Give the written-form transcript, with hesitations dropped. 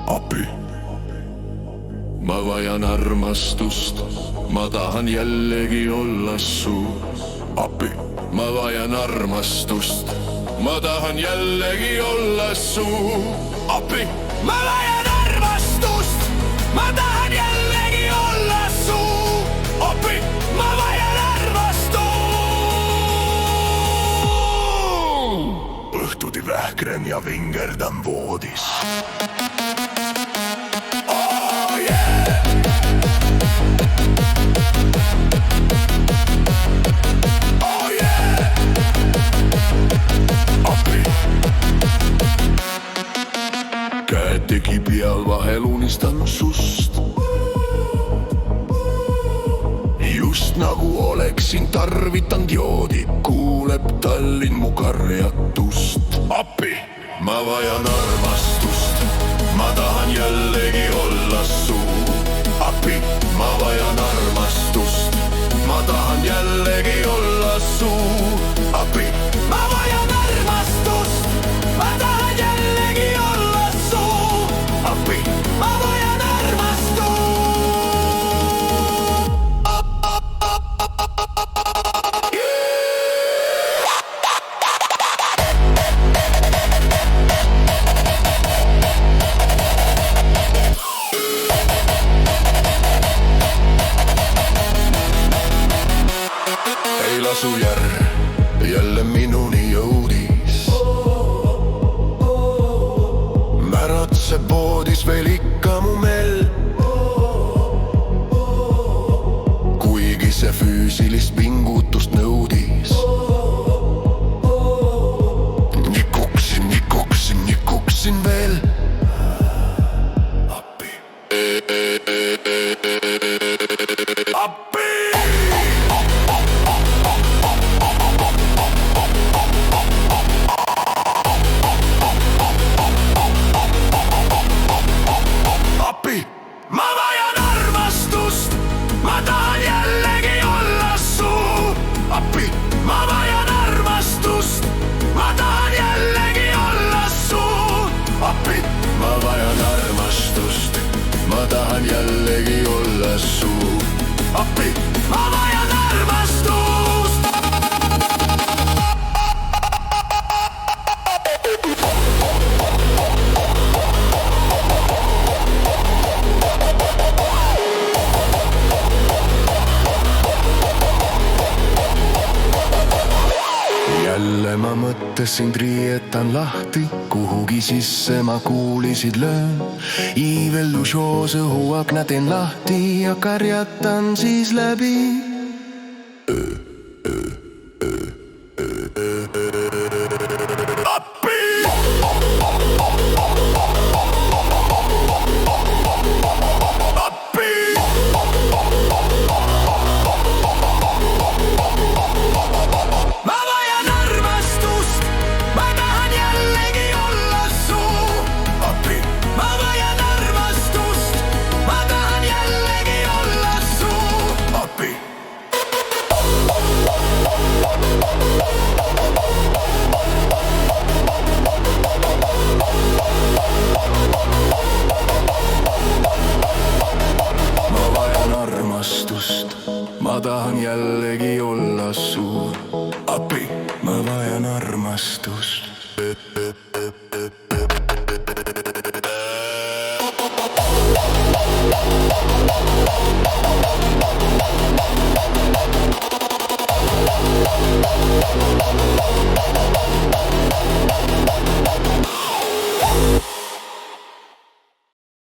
appi. Ma vajan armastust, ma tahan jällegi olla su appi. Ma vajan armastust, ma tahan jällegi olla su appi. Ma vajan armastust, ma tahan jällegi olla su appi. Ma vajan armastust. Õhtuti vähkren ja vingerdan voodis. Kätegi peal vahel unistan sust, just nagu oleksin tarvitanud joodi. Kuuleb Tallinn mu karjatust. Appi! Ma vajan armastust, ma tahan jällegi olla su appi. Ma vajan armastust, ma tahan jällegi olla su appi. Ma vajan armastust, ma tahan jällegi olla su appi. Ma vajan armastust. Ei lasu järg, jälle minuni jõudis. Märatseb voodis veel ikka mu mell, kuigi see füüsilist pingutust nõudis. Nikuksin veel appi. Appi! Ma vajan armastust, ma tahan jällegi olla su appi. Ma vajan armastust, ma tahan jällegi olla su appi. Ma vajan armastust, ma tahan jällegi olla su appi. Ma vajan armastust. Jälle ma mõttesin, riietan lahti, kuhugi sisse ma kuulisid löön. Iiveldusjoos õhuakna teen lahti ja karjatan siis läbi öö.